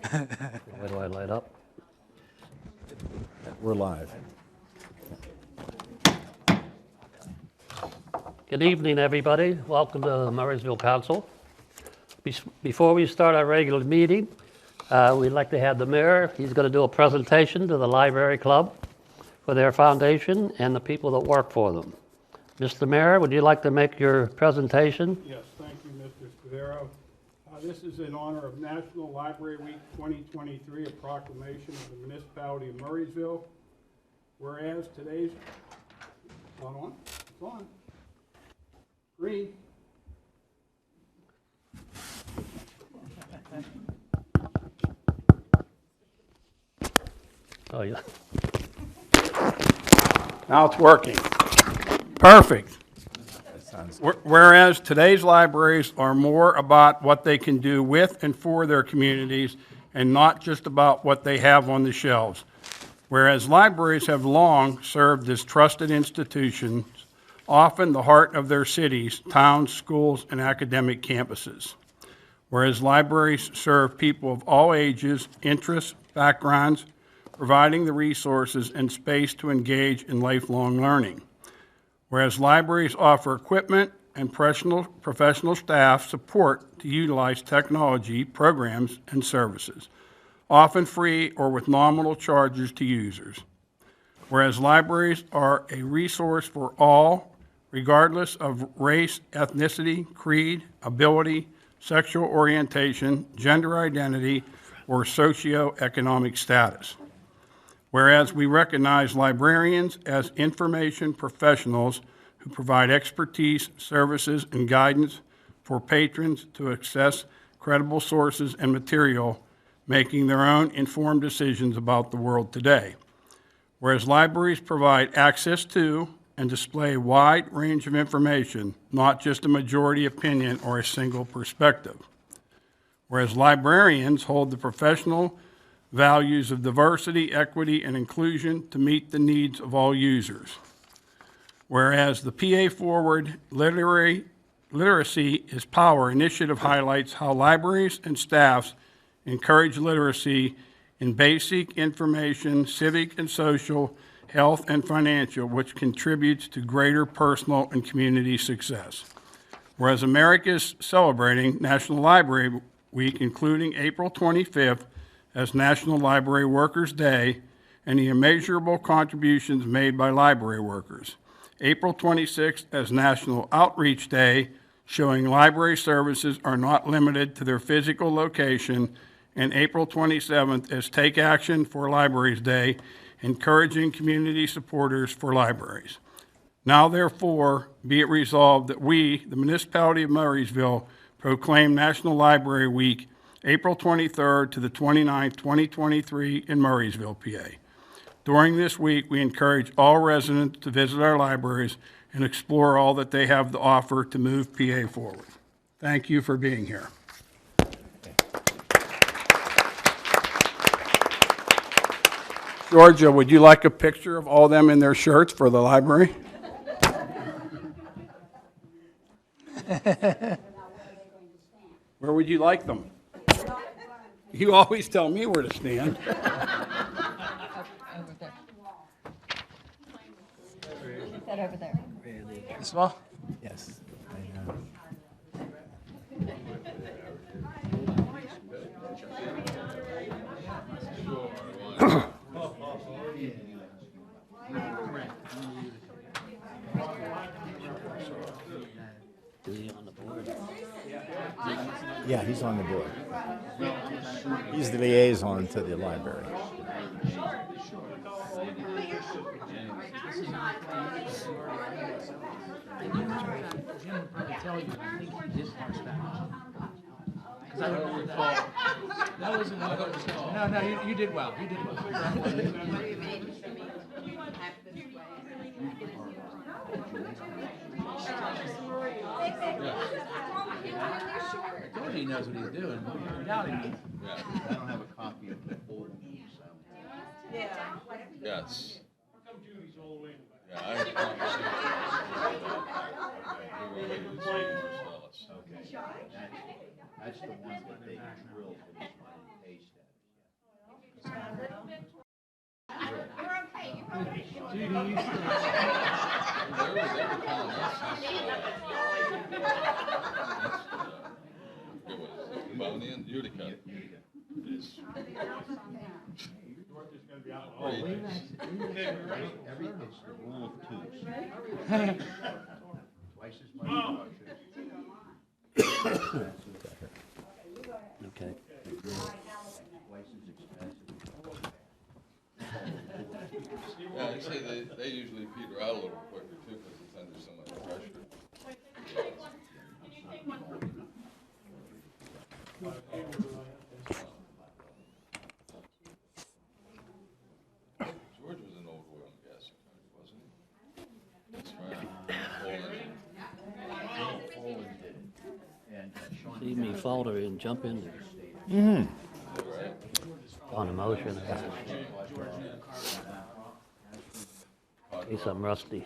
Where do I light up? We're live. Good evening, everybody. Welcome to the Murraysville Council. Before we start our regular meeting, we'd like to have the mayor. He's going to do a presentation to the Library Club for their foundation and the people that work for them. Mr. Mayor, would you like to make your presentation? Yes, thank you, Mr. Scudero. This is in honor of National Library Week 2023, a proclamation of the municipality of Murraysville. Whereas today's, not on, it's on. Green. Oh, yeah. Now it's working. Perfect. Whereas today's libraries are more about what they can do with and for their communities and not just about what they have on the shelves. Whereas libraries have long served as trusted institutions, often the heart of their cities, towns, schools, and academic campuses. Whereas libraries serve people of all ages, interests, backgrounds, providing the resources and space to engage in lifelong learning. Whereas libraries offer equipment and professional staff support to utilize technology, programs, and services, often free or with nominal charges to users. Whereas libraries are a resource for all, regardless of race, ethnicity, creed, ability, sexual orientation, gender identity, or socioeconomic status. Whereas we recognize librarians as information professionals who provide expertise, services, and guidance for patrons to access credible sources and material, making their own informed decisions about the world today. Whereas libraries provide access to and display a wide range of information, not just a majority opinion or a single perspective. Whereas librarians hold the professional values of diversity, equity, and inclusion to meet the needs of all users. Whereas the PA Forward Literacy is Power initiative highlights how libraries and staffs encourage literacy in basic information, civic and social, health and financial, which contributes to greater personal and community success. Whereas America is celebrating National Library Week, including April 25th, as National Library Workers' Day and the immeasurable contributions made by library workers. April 26th as National Outreach Day, showing library services are not limited to their physical location, and April 27th as Take Action for Libraries Day, encouraging community supporters for libraries. Now therefore, be it resolved that we, the municipality of Murraysville, proclaim National Library Week April 23rd to the 29th, 2023 in Murraysville, PA. During this week, we encourage all residents to visit our libraries and explore all that they have to offer to move PA forward. Thank you for being here. Georgia, would you like a picture of all them in their shirts for the library? Where would you like them? You always tell me where to stand. Over there. Put that over there. This one? Yes. Is he on the board? Yeah, he's on the board. He's the liaison to the library. Jim would probably tell you, I think he did parse that. Because I don't recall. That wasn't what I was. No, you did well. You did well. I told you he knows what he's doing. I doubt him. I don't have a copy of the whole, so. Yes. Yeah, I have a copy. That's the one that they drilled with his money pay stub. Devonian, Utica. It's It's the rule of twos. Twice as much as Okay. twice as expensive. Yeah, they say they usually peter out a little quicker too, because it's under so much pressure. George was an old oil and gas company, wasn't he? That's right. See me falter and jump in there. On a motion. Case I'm rusty.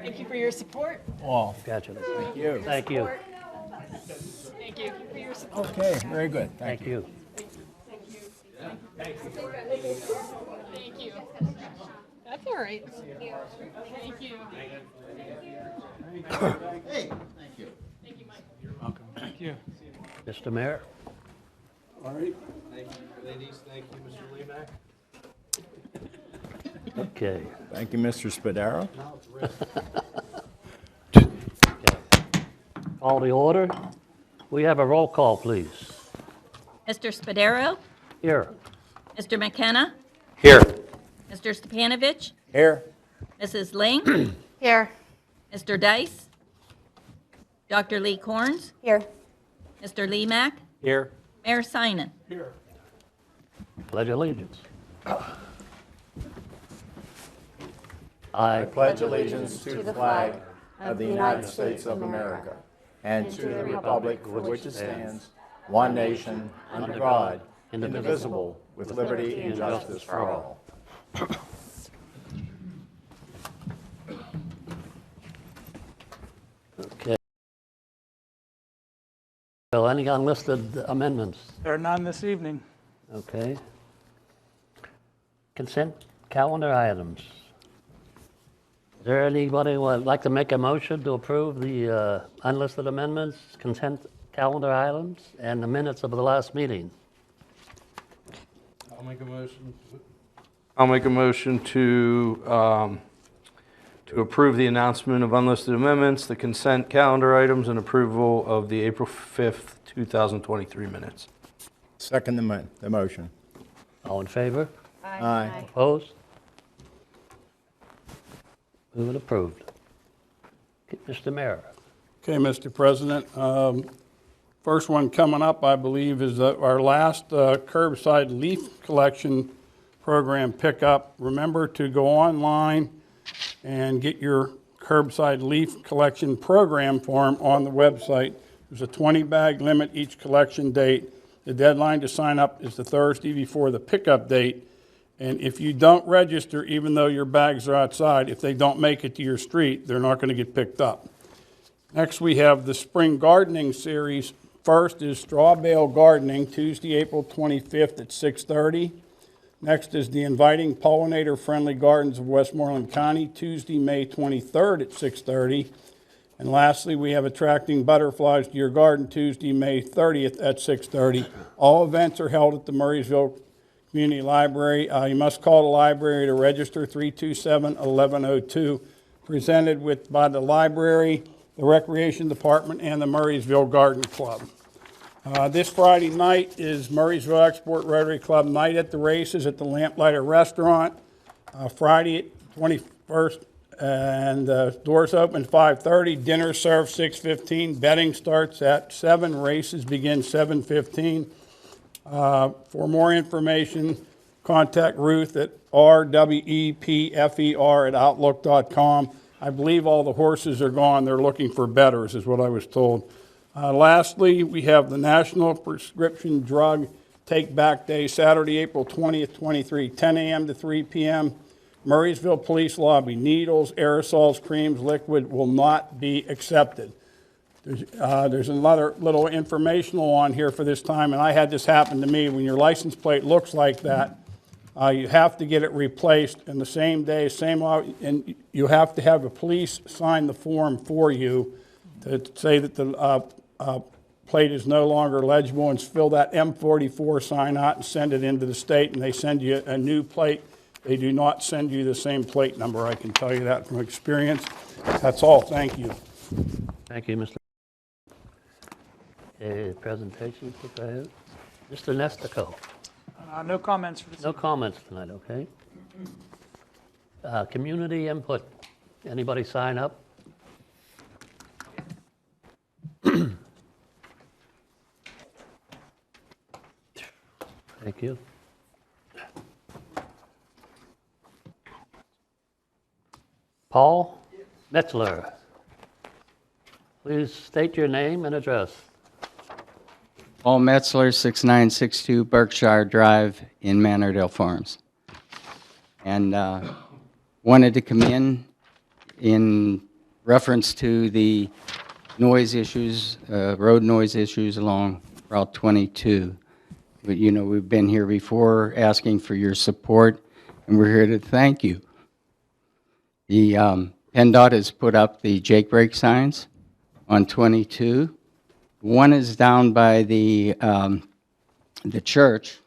Thank you for your support. Oh, Gotcha. thank you. Thank you. Thank you for your support. Okay, very good. Thank you. Thank you. That's all right. Thank you. Hey, thank you. Thank you, Mike. Welcome. Thank you. Mr. Mayor? All right. Thank you, ladies. Thank you, Mr. Lemak. Okay. Thank you, Mr. Spadaro. Call the order. We have a roll call, please. Mr. Spadaro? Here. Mr. McKenna? Here. Mr. Stepanovich? Here. Mrs. Ling? Here. Mr. Dice? Dr. Lee Corns? Here. Mr. Lemak? Here. Mayor Sinan? Pledge allegiance. I Pledge allegiance to the flag of the United States of America and to the republic for which it stands, one nation, under God, indivisible, with liberty and justice for all. Okay. So any unlisted amendments? There are none this evening. Okay. Consent calendar items. Is there anybody who would like to make a motion to approve the unlisted amendments, consent calendar items, and the minutes of the last meeting? I'll make a motion. I'll make a motion to approve the announcement of unlisted amendments, the consent calendar items, and approval of the April 5th, 2023 minutes. Second the motion. All in favor? Aye. Opposed? Moved and approved. Okay, Mr. Mayor. Okay, Mr. President. First one coming up, I believe, is our last curbside leaf collection program pickup. Remember to go online and get your curbside leaf collection program form on the website. There's a 20-bag limit each collection date. The deadline to sign up is the Thursday before the pickup date. And if you don't register, even though your bags are outside, if they don't make it to your street, they're not going to get picked up. Next, we have the spring gardening series. First is straw bale gardening, Tuesday, April 25th at 6:30. Next is the Inviting Pollinator-Friendly Gardens of Westmoreland County, Tuesday, May 23rd at 6:30. And lastly, we have Attracting Butterflies to Your Garden, Tuesday, May 30th at 6:30. All events are held at the Murraysville Community Library. You must call the library to register, 327-1102, presented by the library, the Recreation Department, and the Murraysville Garden Club. This Friday night is Murraysville Export Rotary Club night at the races at the Lamplighter Restaurant. Friday, 21st, and doors open 5:30, dinner served 6:15, betting starts at 7, races begin 7:15. For more information, contact Ruth at rwepfer@outlook.com. I believe all the horses are gone. They're looking for bettors, is what I was told. Lastly, we have the National Prescription Drug Take Back Day, Saturday, April 20th, 23, 10 a.m. to 3 p.m. Murraysville Police Lobby. Needles, aerosols, creams, liquid will not be accepted. There's another little informational on here for this time, and I had this happen to me. When your license plate looks like that, you have to get it replaced in the same day, and you have to have a police sign the form for you to say that the plate is no longer legible, and fill that M44 sign out and send it into the state, and they send you a new plate. They do not send you the same plate number. I can tell you that from experience. That's all. Thank you. Thank you, Mr. Presentation, put that in. Mr. Nestico. No comments for this. No comments tonight, okay? Community input. Anybody sign up? Thank you. Paul Metzler. Please state your name and address. Paul Metzler, 6962 Berkshire Drive in Mannerdale Farms. And wanted to come in reference to the noise issues, road noise issues along Route 22. But, you know, we've been here before asking for your support, and we're here to thank you. The PennDOT has put up the Jake brake signs on 22. One is down by the church,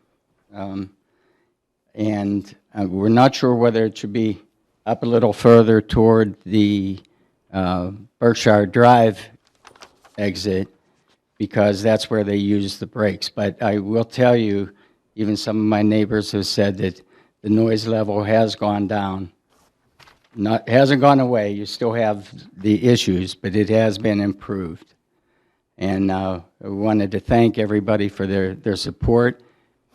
and we're not sure whether it should be up a little further toward the Berkshire Drive exit, because that's where they use the brakes. But I will tell you, even some of my neighbors have said that the noise level has gone down. Hasn't gone away. You still have the issues, but it has been improved. And I wanted to thank everybody for their support.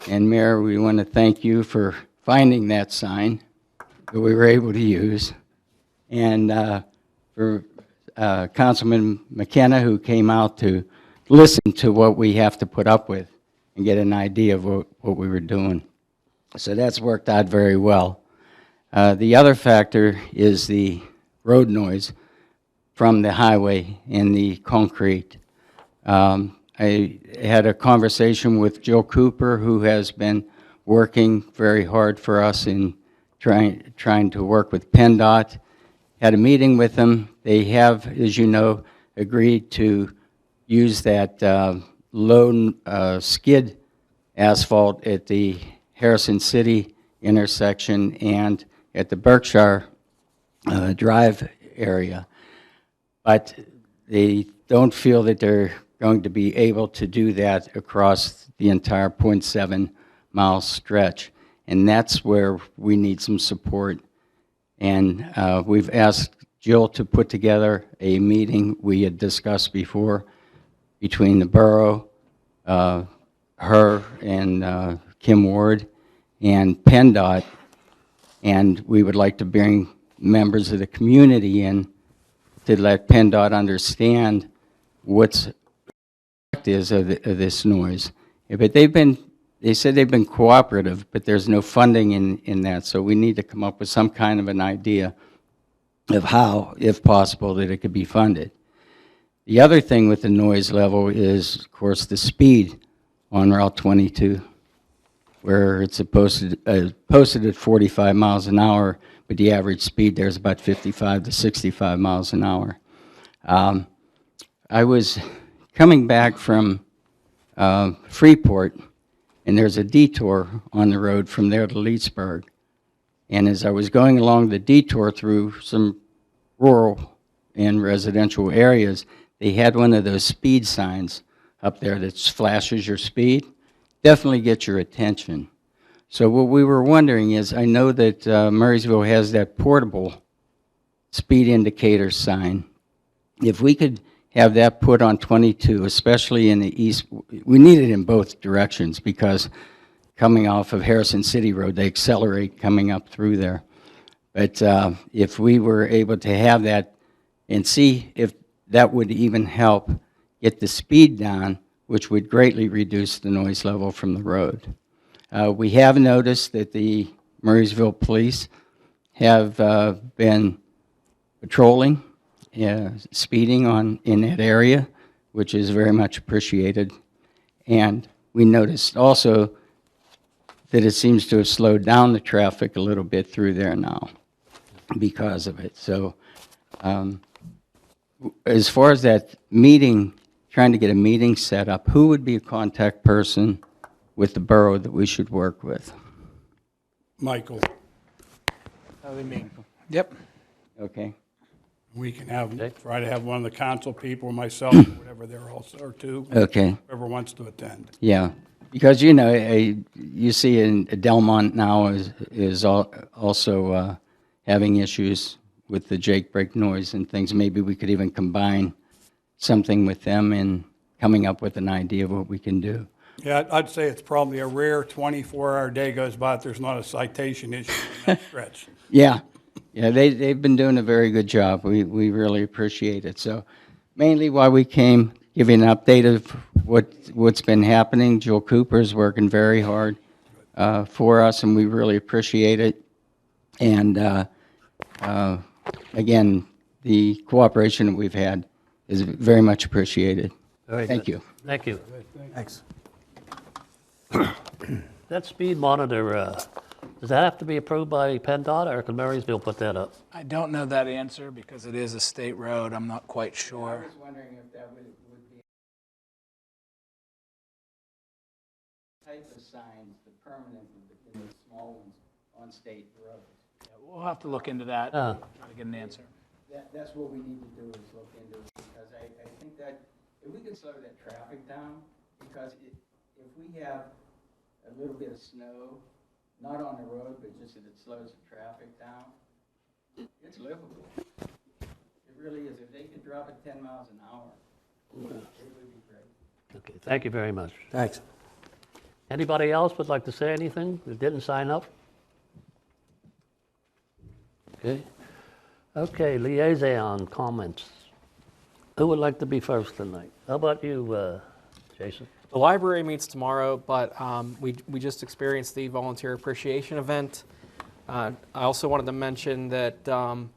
And Mayor, we want to thank you for finding that sign that we were able to use. And for Councilman McKenna, who came out to listen to what we have to put up with and get an idea of what we were doing. So that's worked out very well. The other factor is the road noise from the highway and the concrete. I had a conversation with Jill Cooper, who has been working very hard for us in trying to work with PennDOT. Had a meeting with them. They have, as you know, agreed to use that low skid asphalt at the Harrison City intersection and at the Berkshire Drive area. But they don't feel that they're going to be able to do that across the entire 0.7 mile stretch. And that's where we need some support. And we've asked Jill to put together a meeting we had discussed before between the borough, her and Kim Ward, and PennDOT. And we would like to bring members of the community in to let PennDOT understand what's is of this noise. Yeah, but they said they've been cooperative, but there's no funding in that, so we need to come up with some kind of an idea of how, if possible, that it could be funded. The other thing with the noise level is, of course, the speed on Route 22, where it's posted at 45 miles an hour, but the average speed there is about 55 to 65 miles an hour. I was coming back from Freeport, and there's a detour on the road from there to Leedsburg. And as I was going along the detour through some rural and residential areas, they had one of those speed signs up there that flashes your speed. Definitely get your attention. So what we were wondering is, I know that Murraysville has that portable speed indicator sign. If we could have that put on 22, especially in the east. We need it in both directions, because coming off of Harrison City Road, they accelerate coming up through there. But if we were able to have that and see if that would even help get the speed down which would greatly reduce the noise level from the road. We have noticed that the Murraysville Police have been patrolling, speeding in that area, which is very much appreciated. And we noticed also that it seems to have slowed down the traffic a little bit through there now because of it. So as far as that meeting, trying to get a meeting set up, who would be a contact person with the borough that we should work with? Michael, Yep. Okay. we can have, Okay. try to have one of the council people, myself, or whatever they're also, or two, Okay. whoever wants to attend. Yeah, because, you know, you see in Delmont now is also having issues with the Jake brake noise and things. Maybe we could even combine something with them in coming up with an idea of what we can do. Yeah, I'd say it's probably a rare 24-hour day goes by that there's not a citation issue in that stretch. Yeah, they've been doing a very good job. We really appreciate it. So mainly why we came, giving an update of what's been happening. Joel Cooper's working very hard for us, and we really appreciate it. And again, the cooperation that we've had is very much appreciated. Very Thank good. you. Thank you. Thanks. That speed monitor, does that have to be approved by PennDOT, or can Murraysville put that up? I don't know that answer because it is a state road. I'm not quite sure. wondering if that would be type of signs, the permanent and the small ones on state roads. We'll have to look into that, Ah. try to get an answer. That's what we need to do, is look into it, because I think that if we can slow that traffic down, because if we have a little bit of snow, not on the road, but just that it slows the traffic down, it's livable. It really is. If they could drop it 10 miles an hour, it would be great. Okay, thank you very much. Thanks. Anybody else would like to say anything that didn't sign up? Okay. Okay, liaison comments. Who would like to be first tonight? How about you, Jason? The library meets tomorrow, but we just experienced the volunteer appreciation event. I also wanted to mention that the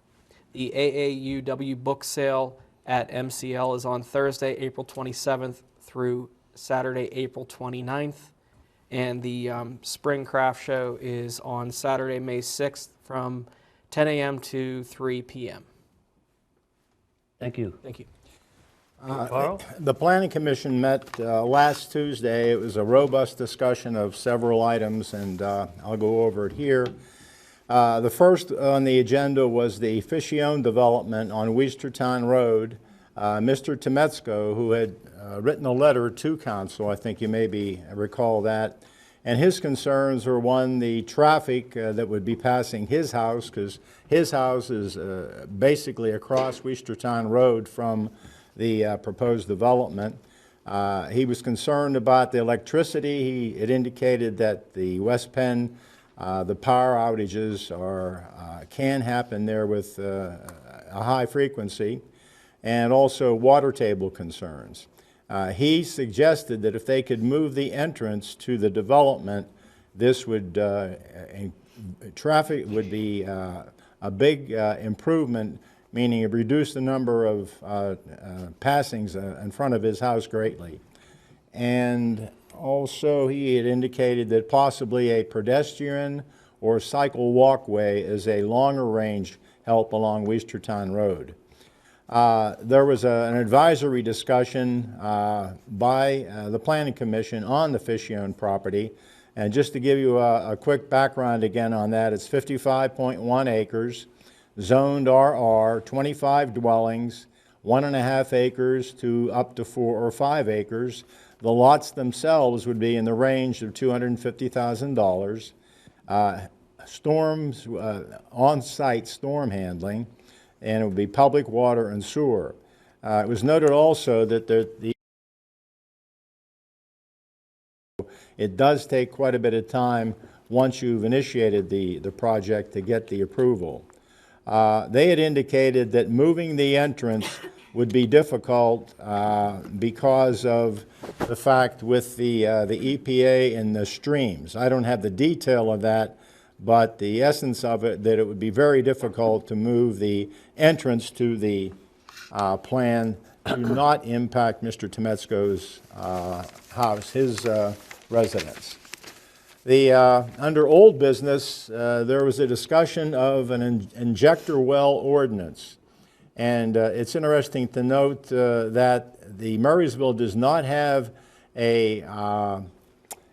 AAUW book sale at MCL is on Thursday, April 27th through Saturday, April 29th. And the Spring Craft Show is on Saturday, May 6th from 10 a.m. to 3 p.m. Thank you. Thank you. Carl? The Planning Commission met last Tuesday. It was a robust discussion of several items, and I'll go over it here. The first on the agenda was the Fishone development on Westertown Road. Mr. Temetzko, who had written a letter to council, I think you maybe recall that, and his concerns were, one, the traffic that would be passing his house, because his house is basically across Westertown Road from the proposed development. He was concerned about the electricity. It indicated that the West Penn, the power outages can happen there with a high frequency, and also water table concerns. He suggested that if they could move the entrance to the development, this would, traffic would be a big improvement, meaning it reduced the number of passings in front of his house greatly. And also he had indicated that possibly a pedestrian or cycle walkway is a longer range help along Westertown Road. There was an advisory discussion by the Planning Commission on the Fishone property. And just to give you a quick background again on that, it's 55.1 acres, zoned RR, 25 dwellings, 1.5 acres to up to 4 or 5 acres. The lots themselves would be in the range of $250,000. Storms, on-site storm handling, and it would be public water and sewer. It was noted also that it does take quite a bit of time once you've initiated the project to get the approval. They had indicated that moving the entrance would be difficult because of the fact with the EPA and the streams. I don't have the detail of that, but the essence of it, that it would be very difficult to move the entrance to the plan to not impact Mr. Temesco's house, his residence. Under old business, there was a discussion of an injector well ordinance. And it's interesting to note that the Murraysville does not have a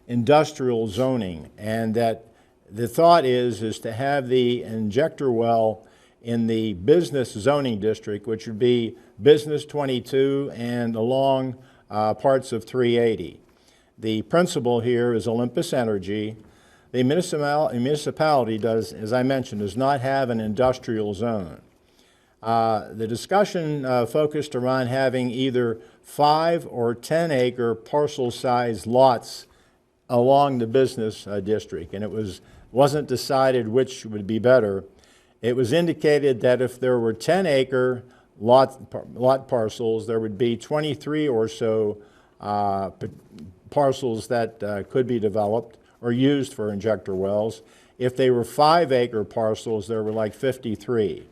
industrial zoning, and that the thought is to have the injector well in the business zoning district, which would be Business 22 and along parts of 380. The principal here is Olympus Energy. The municipality does, as I mentioned, does not have an industrial zone. The discussion focused around having either 5 or 10 acre parcel size lots along the business district, and it wasn't decided which would be better. It was indicated that if there were 10 acre lot parcels, there would be 23 or so parcels that could be developed or used for injector wells. If they were 5 acre parcels, there were like 53.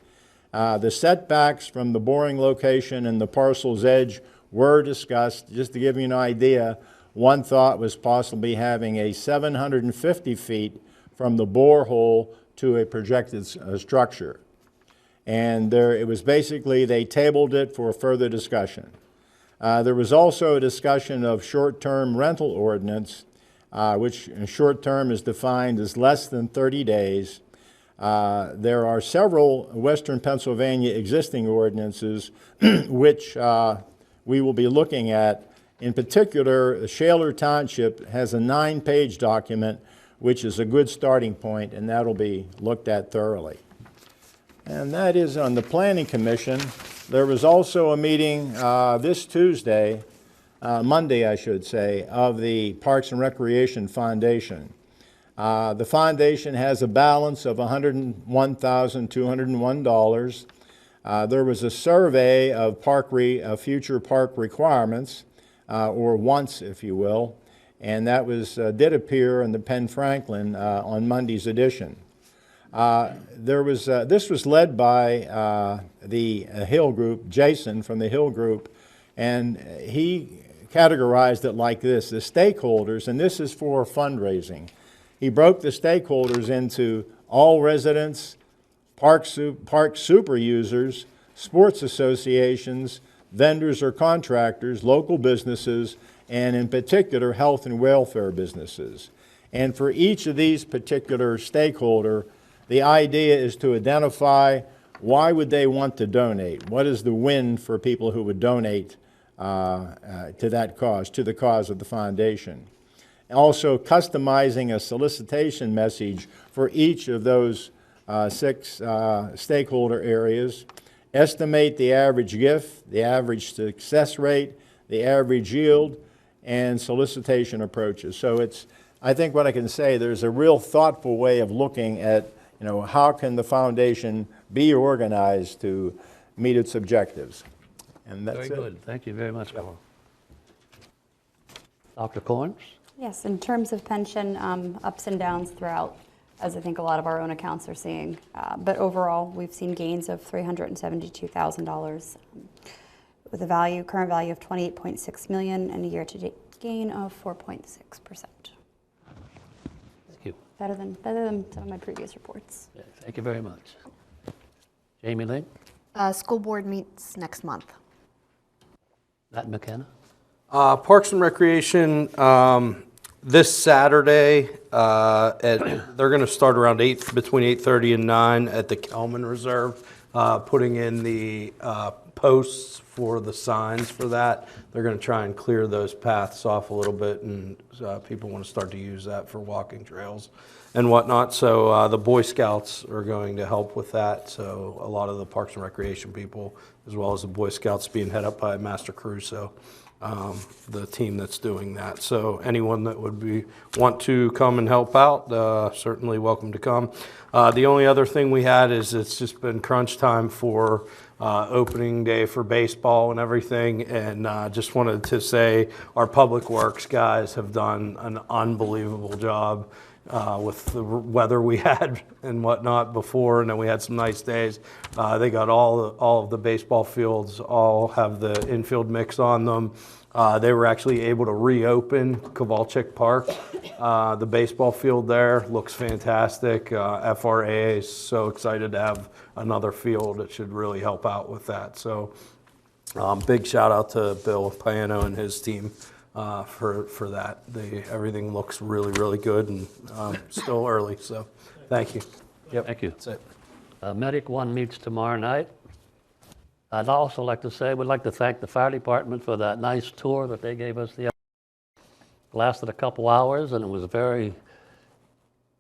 The setbacks from the boring location and the parcel's edge were discussed. Just to give you an idea, one thought was possibly having a 750 feet from the borehole to a projected structure. And it was basically, they tabled it for further discussion. There was also a discussion of short-term rental ordinance, which short-term is defined as less than 30 days. There are several Western Pennsylvania existing ordinances which we will be looking at. In particular, Shaler Township has a 9-page document, which is a good starting point, and that'll be looked at thoroughly. And that is on the Planning Commission. There was also a meeting this Tuesday, Monday I should say, of the Parks and Recreation Foundation. The foundation has a balance of $101,201. There was a survey of future park requirements, or wants, if you will, and that did appear in the Penn Franklin on Monday's edition. This was led by the Hill Group, Jason from the Hill Group, and he categorized it like this: the stakeholders, and this is for fundraising. He broke the stakeholders into all residents, park super users, sports associations, vendors or contractors, local businesses, and in particular health and welfare businesses. And for each of these particular stakeholder, the idea is to identify why would they want to donate? What is the win for people who would donate to that cause, to the cause of the foundation? Also customizing a solicitation message for each of those 6 stakeholder areas. Estimate the average gift, the average success rate, the average yield, and solicitation approaches. So I think what I can say, there's a real thoughtful way of looking at, how can the foundation be organized to meet its objectives. And that's Very it. good. Thank you very much, Carl. Dr. Corns? Yes, in terms of pension, ups and downs throughout, as I think a lot of our own accounts are seeing. But overall, we've seen gains of $372,000 with a current value of $28.6 million and a year-to-date gain of 4.6%. Thank you. Better than some of my previous reports. Yeah, thank you very much. Jamie Ling? School board meets next month. Matt McKenna? Parks and Recreation, this Saturday, they're going to start around between 8:30 and 9 at the Kelman Reserve, putting in the posts for the signs for that. They're going to try and clear those paths off a little bit, and people want to start to use that for walking trails. and whatnot. So the Boy Scouts are going to help with that. So a lot of the Parks and Recreation people, as well as the Boy Scouts, being head up by Master Caruso, the team that's doing that. So anyone that would want to come and help out, certainly welcome to come. The only other thing we had is it's just been crunch time for opening day for baseball and everything, and just wanted to say our Public Works guys have done an unbelievable job with the weather we had and whatnot before, and then we had some nice days. They got all of the baseball fields, all have the infield mix on them. They were actually able to reopen Kovalchik Park. The baseball field there looks fantastic. FRA is so excited to have another field. It should really help out with that. So big shout out to Bill Piano and his team for that. Everything looks really, really good, and still early. So thank you. Yep, Thank you. that's it. Medic One meets tomorrow night. I'd also like to say, we'd like to thank the fire department for that nice tour that they gave us. Lasted a couple hours, and it was very,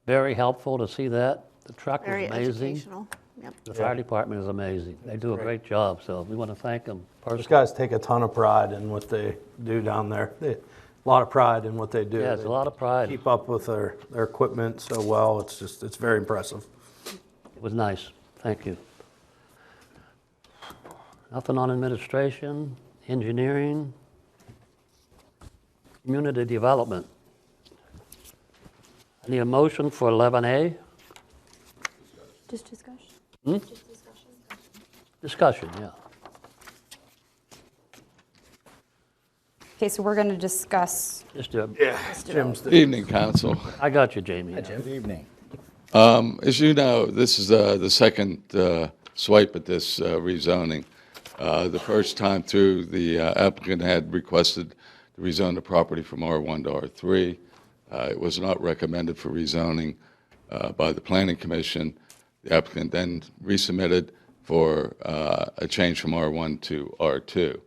very helpful to see that. The truck was Very amazing. educational. Yep. The fire department is amazing. They do a great job, so we want to thank them Those personally. guys take a ton of pride in what they do down there. A lot of pride in what they do. Yeah, it's a lot of pride. Keep up with their equipment so well. It's very impressive. It was nice. Thank you. Nothing on administration, engineering, community development. I need a motion for 11A. Just discussion? Discussion, yeah. Okay, so we're going to discuss. Jim's Good evening, Council. I got you, Jamie. Good evening. As you know, this is the second swipe at this rezoning. The first time through, the applicant had requested to rezone the property from R1 to R3. It was not recommended for rezoning by the Planning Commission. The applicant then resubmitted for a change from R1 to R2.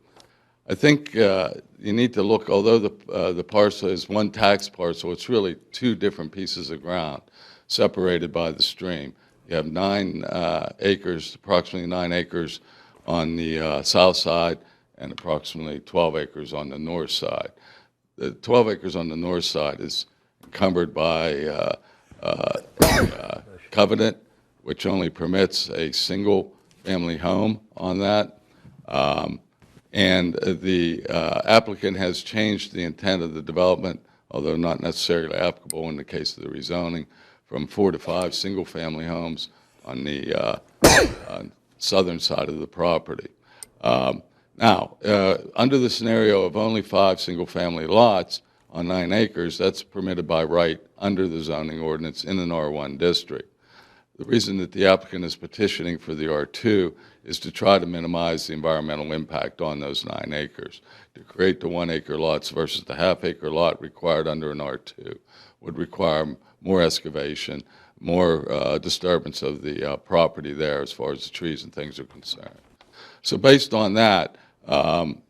I think you need to look, although the parcel is one tax parcel, it's really two different pieces of ground separated by the stream. You have 9 acres, approximately 9 acres on the south side and approximately 12 acres on the north side. The 12 acres on the north side is encumbered by a covenant, which only permits a single family home on that. And the applicant has changed the intent of the development, although not necessarily applicable in the case of the rezoning, from 4 to 5 single-family homes on the southern side of the property. Now, under the scenario of only 5 single-family lots on 9 acres, that's permitted by right under the zoning ordinance in an R1 district. The reason that the applicant is petitioning for the R2 is to try to minimize the environmental impact on those 9 acres. To create the 1 acre lots versus the half-acre lot required under an R2 would require more excavation, more disturbance of the property there as far as the trees and things are concerned. So based on that, and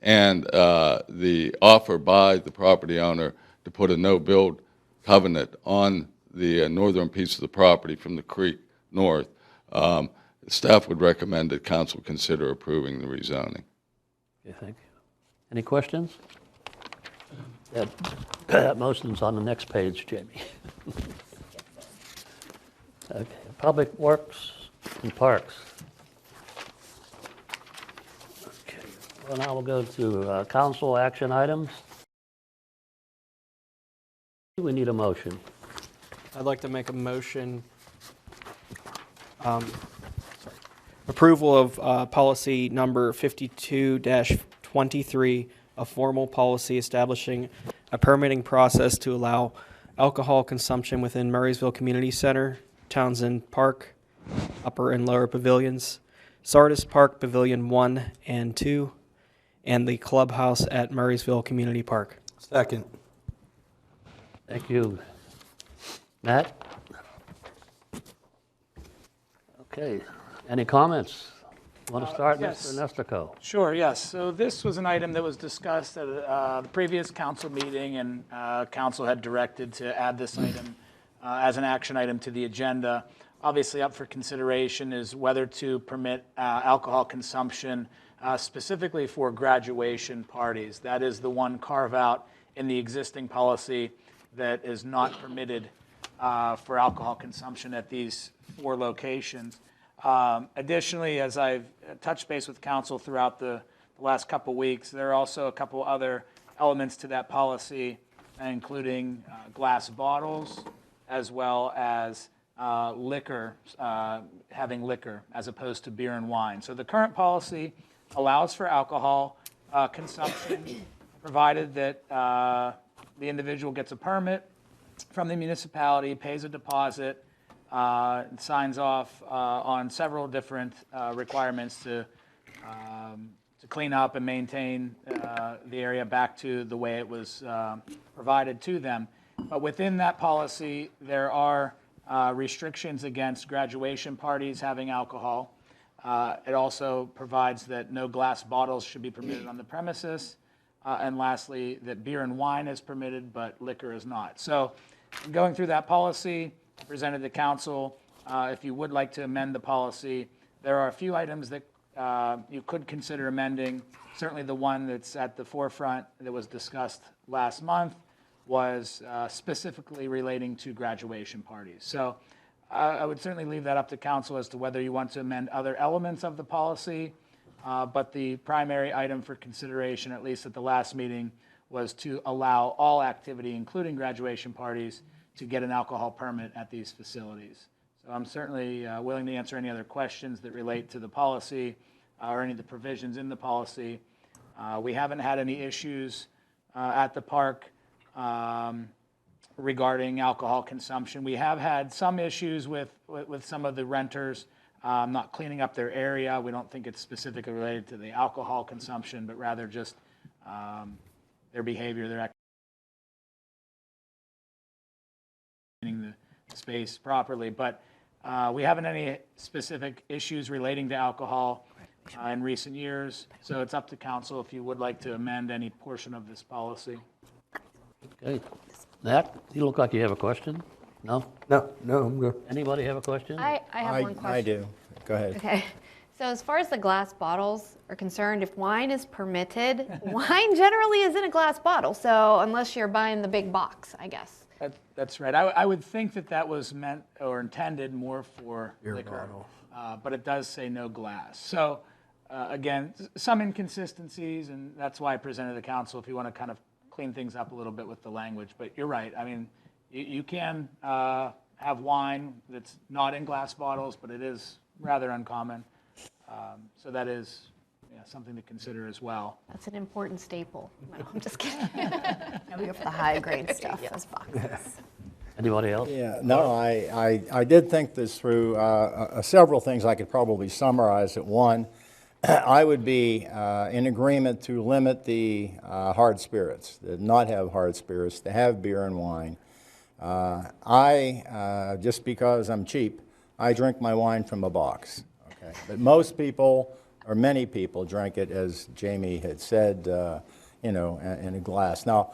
the offer by the property owner to put a no-build covenant on the northern piece of the property from the creek north, staff would recommend that council consider approving the rezoning. Okay, thank you. Any questions? That motion's on the next page, Jamie. Okay, Public Works and Parks. Okay, well, now we'll go to council action items. We need a motion. I'd like to make a motion, approval of policy number 52-23, a formal policy establishing a permitting process to allow alcohol consumption within Murraysville Community Center, Townsend Park, Upper and Lower Pavilions, Sardis Park Pavilion 1 and 2, and the clubhouse at Murraysville Community Park. Second. Thank you. Matt? Okay, any comments? Want to start, Yes. Mr. Nestico? Sure, yes. So this was an item that was discussed at the previous council meeting, and council had directed to add this item as an action item to the agenda. Obviously up for consideration is whether to permit alcohol consumption specifically for graduation parties. That is the one carve-out in the existing policy that is not permitted for alcohol consumption at these 4 locations. Additionally, as I've touched base with council throughout the last couple weeks, there are also a couple other elements to that policy, including glass bottles, as well as liquor, having liquor as opposed to beer and wine. So the current policy allows for alcohol consumption, provided that the individual gets a permit from the municipality, pays a deposit, signs off on several different requirements to clean up and maintain the area back to the way it was provided to them. But within that policy, there are restrictions against graduation parties having alcohol. It also provides that no glass bottles should be permitted on the premises. And lastly, that beer and wine is permitted, but liquor is not. So going through that policy, presented to council, if you would like to amend the policy, there are a few items that you could consider amending. Certainly the one that's at the forefront that was discussed last month was specifically relating to graduation parties. So I would certainly leave that up to council as to whether you want to amend other elements of the policy, but the primary item for consideration, at least at the last meeting, was to allow all activity, including graduation parties, to get an alcohol permit at these facilities. So I'm certainly willing to answer any other questions that relate to the policy or any of the provisions in the policy. We haven't had any issues at the park regarding alcohol consumption. We have had some issues with some of the renters not cleaning up their area. We don't think it's specifically related to the alcohol consumption, but rather just their behavior, their cleaning the space properly. But we haven't any specific issues relating to alcohol in recent years. So it's up to council if you would like to amend any portion of this policy. Okay. Nat, you look like you have a question? No? No, I'm good. Anybody have a question? I have one question. I do. Go ahead. Okay. So as far as the glass bottles are concerned, if wine is permitted, wine generally is in a glass bottle. So unless you're buying the big box, I guess. That's right. I would think that was meant or intended more for liquor, but it does say no glass. So again, some inconsistencies, and that's why I presented to council if you want to kind of clean things up a little bit with the language. But you're right. I mean, you can have wine that's not in glass bottles, but it is rather uncommon. So that is something to consider as well. That's an important staple. No, I'm just kidding. Now we go for the high grade stuff, those boxes. Anybody else? Yeah, no, I did think this through. Several things I could probably summarize at one. I would be in agreement to limit the hard spirits, to not have hard spirits, to have beer and wine. Just because I'm cheap, I drink my wine from a box. Okay? But most people, or many people, drink it, as Jamie had said, in a glass. Now,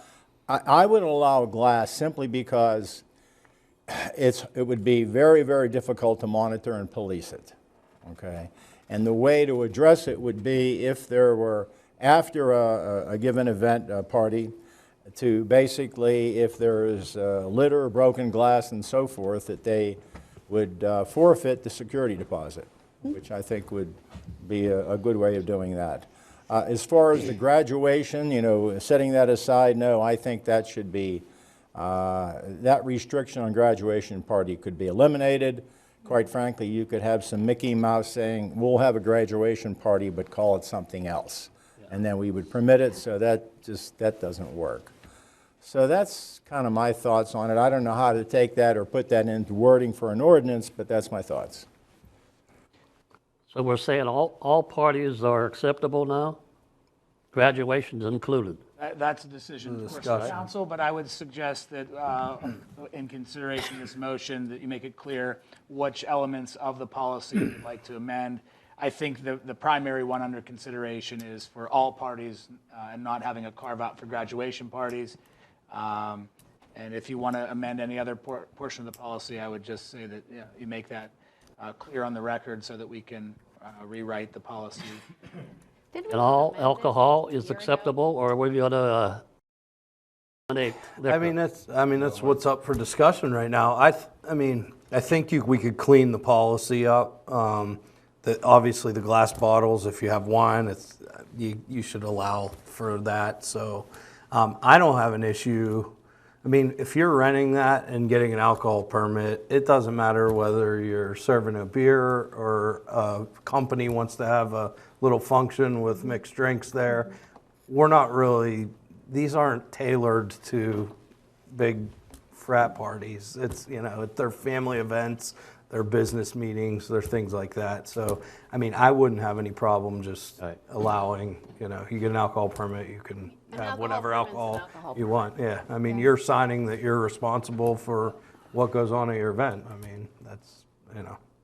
I would allow glass simply because it would be very, very difficult to monitor and police it. Okay? And the way to address it would be if there were, after a given event, a party, to basically, if there is litter, broken glass, and so forth, that they would forfeit the security deposit, which I think would be a good way of doing that. As far as the graduation, setting that aside, no, I think that should be, that restriction on graduation party could be eliminated. Quite frankly, you could have some Mickey Mouse saying, we'll have a graduation party, but call it something else. And then we would permit it, so that doesn't work. So that's kind of my thoughts on it. I don't know how to take that or put that into wording for an ordinance, but that's my thoughts. So we're saying all parties are acceptable now? Graduations included? That's a decision for the council, but I would suggest that in consideration of this motion, that you make it clear which elements of the policy you'd like to amend. I think the primary one under consideration is for all parties and not having a carve out for graduation parties. And if you want to amend any other portion of the policy, I would just say that you make that clear on the record so that we can rewrite the policy. Didn't we And all amend it alcohol a is year ago? acceptable, or are we going to eliminate liquor? I mean, that's what's up for discussion right now. I think we could clean the policy up. That obviously the glass bottles, if you have wine, you should allow for that. So I don't have an issue. I mean, if you're renting that and getting an alcohol permit, it doesn't matter whether you're serving a beer or a company wants to have a little function with mixed drinks there. We're not really, these aren't tailored to big frat parties. It's, they're family events, they're business meetings, they're things like that. So, I mean, I wouldn't have any problem just allowing, you get an alcohol permit, you can have whatever alcohol you want. Yeah, I mean, you're signing that you're responsible for what goes on at your event. I mean, that's.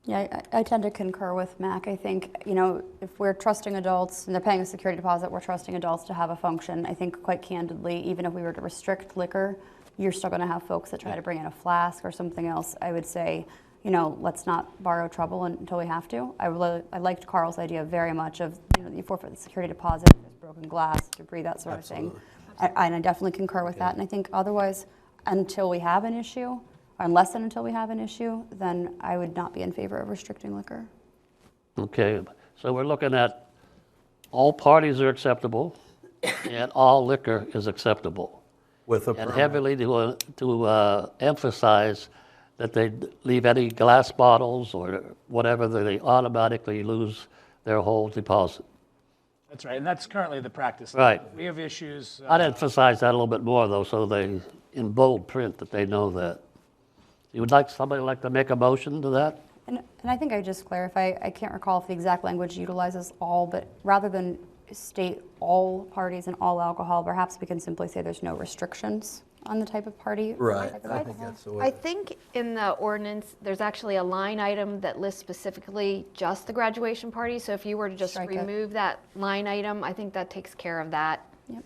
Yeah, I tend to concur with Mac. I think, if we're trusting adults and they're paying a security deposit, we're trusting adults to have a function. I think quite candidly, even if we were to restrict liquor, you're still going to have folks that try to bring in a flask or something else. I would say, let's not borrow trouble until we have to. I liked Carl's idea very much of, you forfeit the security deposit, there's broken glass, debris, that sort of thing. And I definitely concur with that. And I think otherwise, until we have an issue, unless and until we have an issue, then I would not be in favor of restricting liquor. Okay, so we're looking at all parties are acceptable and all liquor is acceptable. With a And permit. heavily to emphasize that they leave any glass bottles or whatever, they automatically lose their whole deposit. That's right, and that's currently the practice. Right. We have issues. I'd emphasize that a little bit more though, so they, in bold print, that they know that. Somebody like to make a motion to that? And I think I just clarify, I can't recall if the exact language utilizes all, but rather than state all parties and all alcohol, perhaps we can simply say there's no restrictions on the type of party. Right, I think that's the way. I think in the ordinance, there's actually a line item that lists specifically just the graduation party. So if you were to just Strike it. remove that line item, I think that takes care of that. You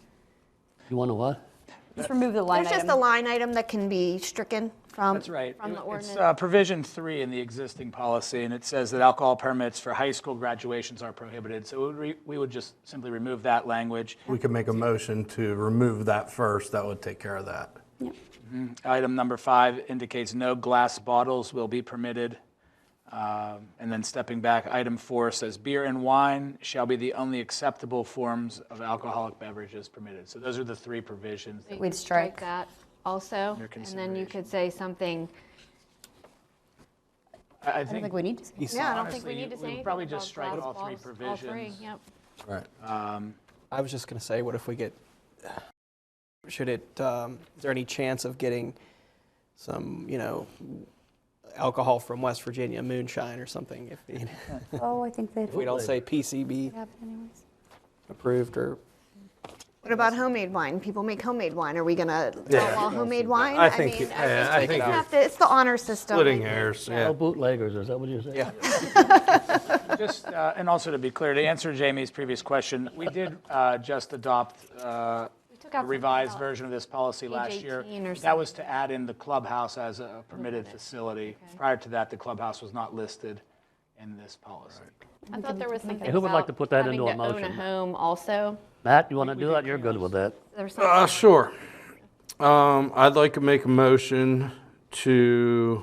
want to what? Just remove the line There's item. just a line item that can be stricken from, That's right. from the It's ordinance. provision 3 in the existing policy, and it says that alcohol permits for high school graduations are prohibited. So we would just simply remove that language. We could make a motion to remove that first, that would take care of that. Item number 5 indicates no glass bottles will be permitted. And then stepping back, item 4 says beer and wine shall be the only acceptable forms of alcoholic beverages permitted. So those are the 3 provisions. We'd strike. that also, Under and then you consideration. could say something, I I don't think we need to say. yeah, I don't think we honestly, need to say we would anything probably about just strike glass all 3 bottles, all three, provisions. yep. Right. I was just going to say, what if we get, is there any chance of getting some, alcohol from West Virginia, moonshine or something, if Oh, I think they'd. we don't say PCB happen anyways. approved or, What about homemade wine? People make homemade wine. Are we gonna Yeah. outlaw homemade wine? I think, mean, yeah, I think you're it's the honor system. splitting hairs, No yeah. bootleggers, is that what you're saying? yeah. Just, and also to be clear, to answer Jamie's previous question, we did just adopt a took out revised something about version of this policy last year. 18 or That was to add in the clubhouse as a permitted facility. Prior to that, the clubhouse was not listed in this policy. I thought there was something Who would like about to put that having into a to own motion? home also. Matt, you want to do that? You're good with that. There was something. Sure. I'd like to make a motion to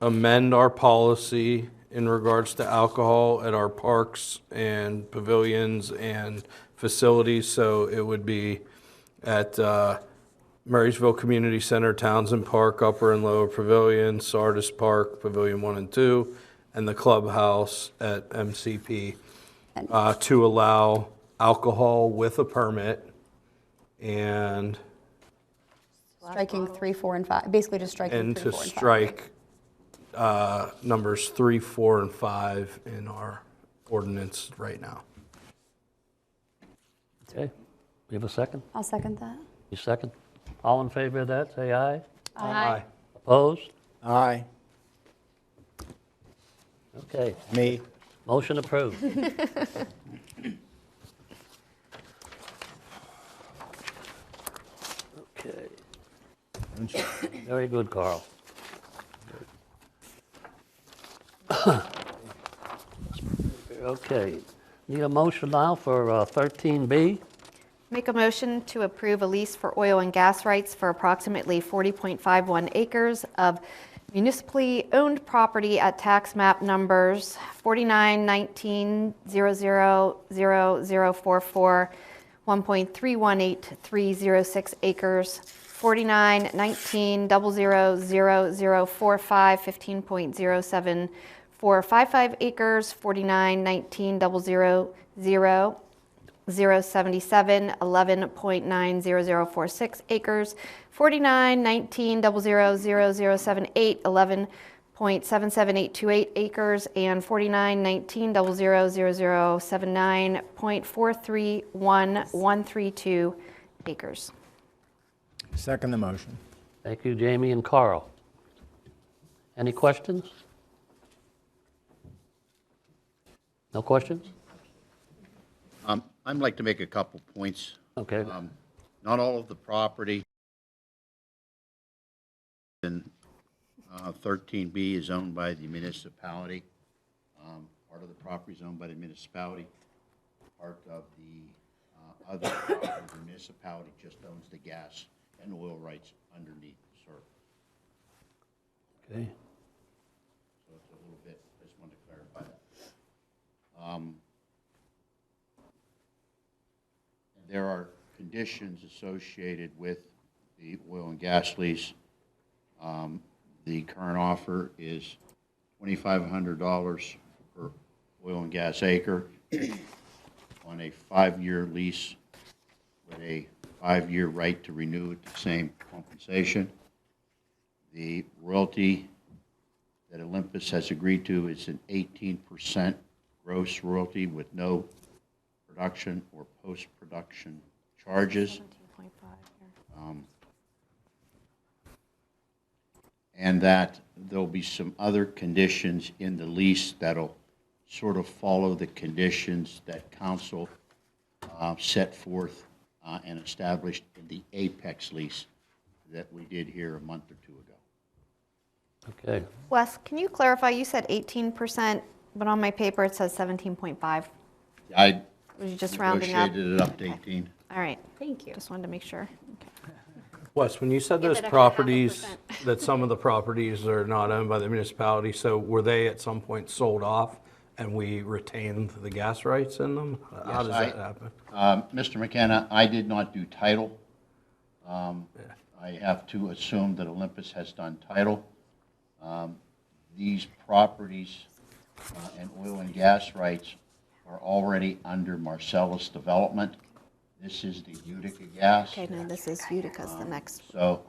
amend our policy in regards to alcohol at our parks and pavilions and facilities. So it would be at Marysville Community Center, Townsend Park, Upper and Lower Pavilion, Sardis Park, Pavilion 1 and 2, and the clubhouse at MCP to allow alcohol with a permit and Striking 3, 4, and 5, basically just striking 3, to 4, and 5. strike numbers 3, 4, and 5 in our ordinance right now. Okay, we have a second? I'll second that. You second? All in favor of that, say aye. Aye. Opposed? Aye. Okay, Me. motion approved. Okay. pension. Very good, Carl. Okay, need a motion now for 13B. Make a motion to approve a lease for oil and gas rights for approximately 40.51 acres of municipally owned property at tax map numbers 4919000044, 1.318306 acres, 4919000045, 15.07455 acres, 49190000 077, 11.90046 acres, 49, 19, 00078, 11.77828 acres, and 49, 19, 00079.431132 acres. Second the motion. Thank you, Jamie and Carl. Any questions? No questions? I'd like to make a couple points. Okay. Not all of the property in 13B is owned by the municipality. Part of the property is owned by the municipality. Part of the other property, the municipality just owns the gas and oil rights underneath the surface. Okay. So it's a little bit, I just wanted to clarify that. There are conditions associated with the oil and gas lease. The current offer is $2,500 per oil and gas acre on a 5-year lease with a 5-year right to renew at the same compensation. The royalty that Olympus has agreed to is an 18% gross royalty with no production or post-production charges. 17.5 here. And that there'll be some other conditions in the lease that'll sort of follow the conditions that council set forth and established in the Apex lease that we did here a month or two ago. Okay. Wes, can you clarify? You said 18%, but on my paper it says 17.5. I Was you just rounding up? negotiated it up to 18. All right. Thank you. Just wanted to make sure. Okay. Wes, when you said Give those it a properties, 0.5%. that some of the properties are not owned by the municipality, so were they at some point sold off and we retained the gas rights in them? How does that happen? Mr. McKenna, I did not do title. I have to assume that Olympus has done title. These properties and oil and gas rights are already under Marcellus Development. This is the Utica Gas. Okay, no, this is Utica's the next. So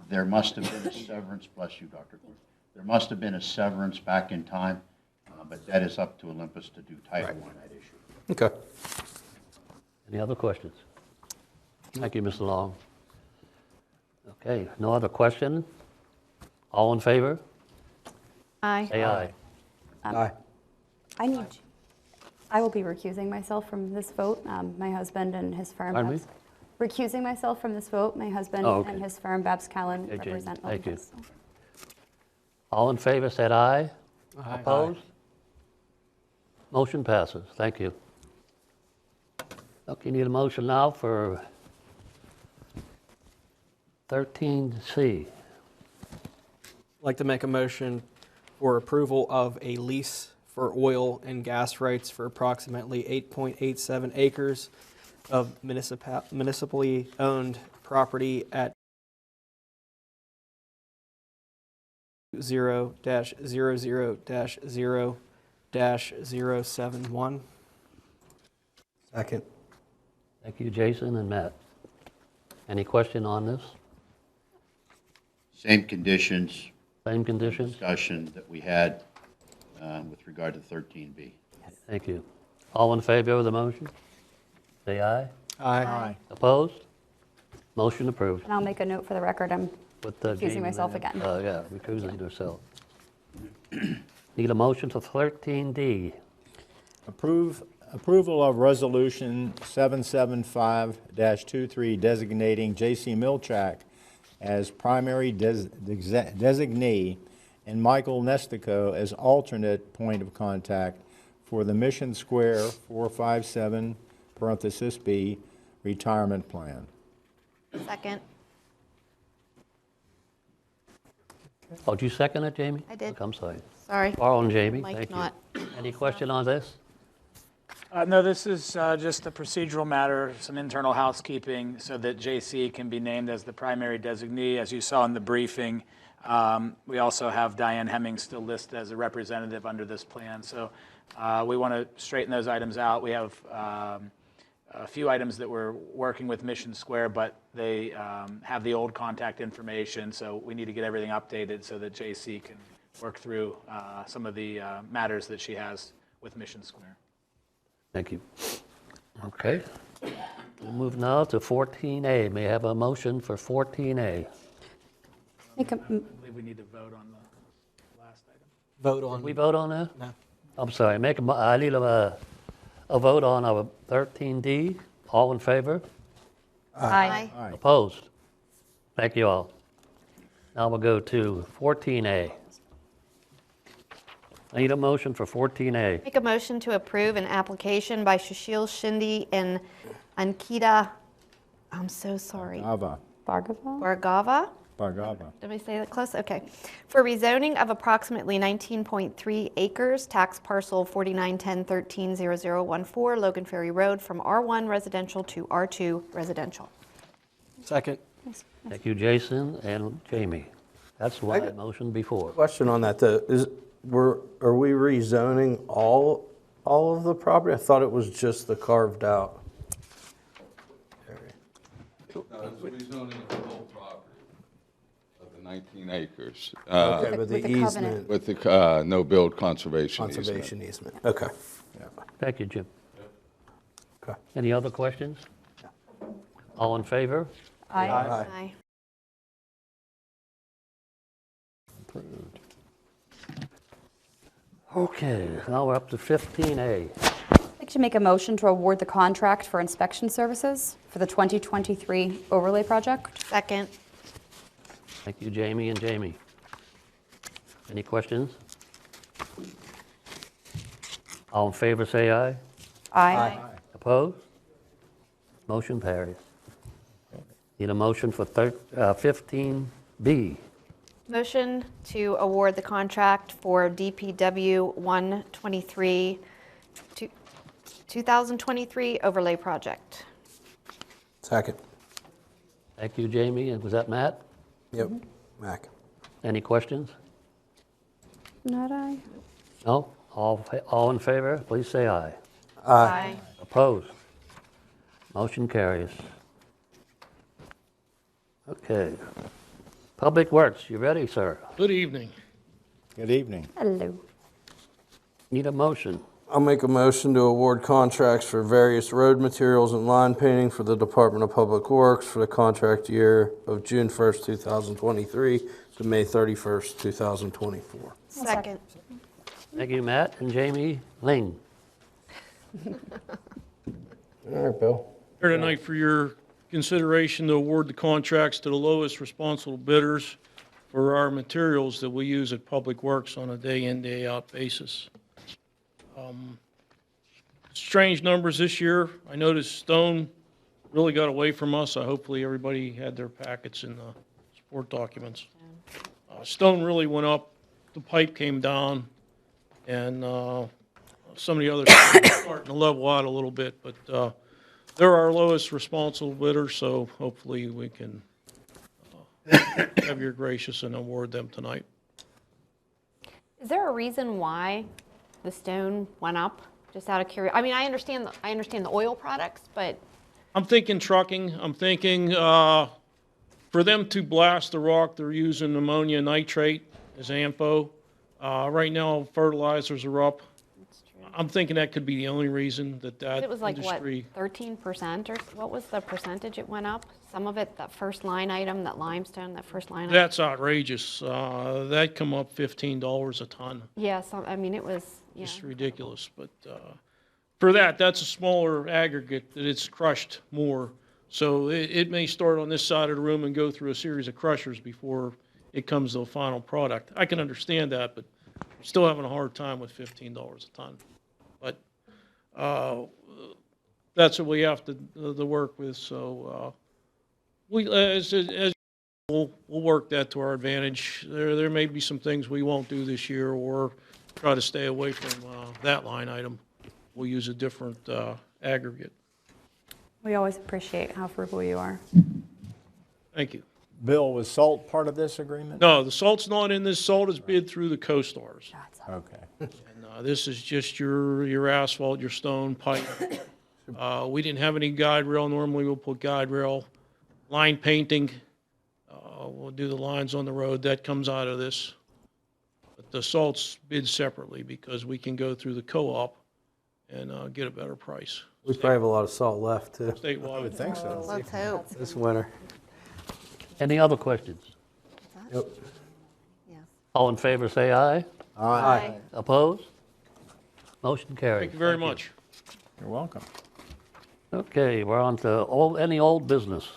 there must have been a severance, bless you, Dr. Corn. There must have been a severance back in time, but that is up to Olympus to do title on that issue. Okay. Any other questions? Thank you, Mr. Long. Okay, no other question? All in favor? Aye. Say aye. Aye. I will be recusing myself from this vote. My husband and his firm. Pardon me? Recusing myself from this vote. My husband Oh, okay. and his firm, Babs Callen, Okay, Jane, represent thank you. Olympus. All in favor, said aye. Aye. Opposed? Motion passes. Thank you. Okay, need a motion now for 13C. I'd like to make a motion for approval of a lease for oil and gas rights for approximately 8.87 acres of municipally owned property at 0-00-0-071. Second. Thank you, Jason and Matt. Any question on this? Same conditions, Same conditions? discussion that we had with regard to 13B. Thank you. All in favor of the motion? Say aye. Aye. Opposed? Motion approved. And I'll make a note for the record. I'm With recusing Jamie myself there. again. Yeah, recusing herself. Need a motion for 13D. Approval of Resolution 775-23 designating J.C. Milchak as primary designee and Michael Nestico as alternate point of contact for the Mission Square 457 parenthesis B retirement plan. Second. Oh, did you second it, Jamie? I did. I'm sorry. Sorry. Carl and Jamie, Mike thank you. not. Any question on this? No, this is just a procedural matter, some internal housekeeping, so that JC can be named as the primary designee. As you saw in the briefing, we also have Diane Hemming still listed as a representative under this plan. So we want to straighten those items out. We have a few items that we're working with Mission Square, but they have the old contact information, so we need to get everything updated so that JC can work through some of the matters that she has with Mission Square. Thank you. Okay. We'll move now to 14A. May I have a motion for 14A? Make a, I believe we need to vote on the last item. Vote on. We vote on that? No. I'm sorry, I need a vote on our 13D. All in favor? aye. Aye. Opposed? Thank you all. Now we'll go to 14A. I need a motion for 14A. Make a motion to approve an application by Sushil Shinde and Ankita, I'm so sorry, Ava, Bhargava? Bargava? Did I say that close? Okay. For rezoning of approximately 19.3 acres, tax parcel 4910130014, Logan Ferry Road, from R1 residential to R2 residential. Second. Thank you, Jason and Jamie. That's what I motioned before. Question on that, though, are we rezoning all of the property? I thought it was just the carved out area. No, it's rezoning of the whole property of the 19 acres. Okay, but With the the covenant. easement, With the no-build conservation easement. conservation easement, okay. Thank you, Jim. Okay. Any other questions? All in favor? Aye. Aye. Approved. Okay, now we're up to 15A. I'd like to make a motion to award the contract for inspection services for the 2023 overlay project. Second. Thank you, Jamie and Jamie. Any questions? All in favor, say aye. Aye. Opposed? Motion carries. Need a motion for 15B. Motion to award the contract for DPW 123, 2023 overlay project. Second. Thank you, Jamie, and was that Matt? Yep, Mac. Any questions? Not aye. No? All in favor, please say aye. Aye. Opposed? Motion carries. Okay. Public Works, you ready, sir? Good evening. good evening. Hello. Need a motion. I'll make a motion to award contracts for various road materials and line painting for the Department of Public Works for the contract year of June 1st, 2023 to May 31st, 2024. Second. Thank you, Matt and Jamie Ling. All right, Bill. Here tonight for your consideration to award the contracts to the lowest responsible bidders for our materials that we use at Public Works on a day-in, day-out basis. Strange numbers this year. I noticed stone really got away from us. Hopefully everybody had their packets in the support documents. Stone really went up, the pipe came down, and some of the other stuff is starting to level out a little bit, but they're our lowest responsible bidder, so hopefully we can have your gracious and award them tonight. Is there a reason why the stone went up? Just out of curiosity. I mean, I understand the oil products, but I'm thinking trucking. I'm thinking for them to blast the rock, they're using ammonia nitrate as AMFO. Right now, fertilizers are up. I'm thinking that could be the only reason that it was like, what, industry. 13%, or what was the percentage it went up? Some of it, that first line item, that limestone, that first line item? That's outrageous. That come up $15 a ton. Yeah, I mean, it was, yeah. It's ridiculous, but for that's a smaller aggregate, that it's crushed more. So it may start on this side of the room and go through a series of crushers before it comes to a final product. I can understand that, but I'm still having a hard time with $15 a ton. But that's what we have to work with, so we'll work that to our advantage. There may be some things we won't do this year or try to stay away from that line item. We'll use a different aggregate. We always appreciate how frugal you are. Thank you. Bill, was salt part of this agreement? No, the salt's not in this. Salt is bid through the CoStars. Okay. And this is just your asphalt, your stone, pipe. We didn't have any guide rail. Normally we'll put guide rail. Line painting, we'll do the lines on the road. That comes out of this. But the salt's bid separately because we can go through the co-op and get a better price. We probably have a lot of salt left, too, Statewide. I would think so. Let's hope. this winter. Any other questions? Yep. Yes. All in favor, say aye. Aye. Opposed? Motion carries. Thank you very much. You're welcome. Okay, we're on to any old business.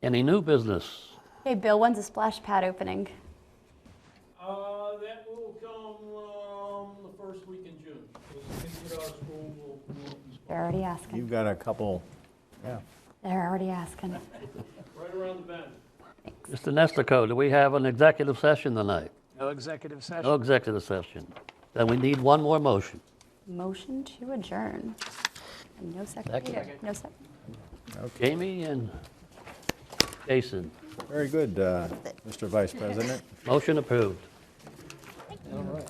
Any new business? Hey, Bill, when's the splash pad opening? That will come the first week in June. As kids get out of school, we'll They're already asking. You've got a couple, They're already asking. right around the bend. Mr. Nestico, do we have an executive session tonight? No executive session. No executive session. Then we need one more motion. Motion to adjourn. And no second. Second. Peter. No second. Jamie and Jason, very good, Mr. Vice President. motion approved. All right.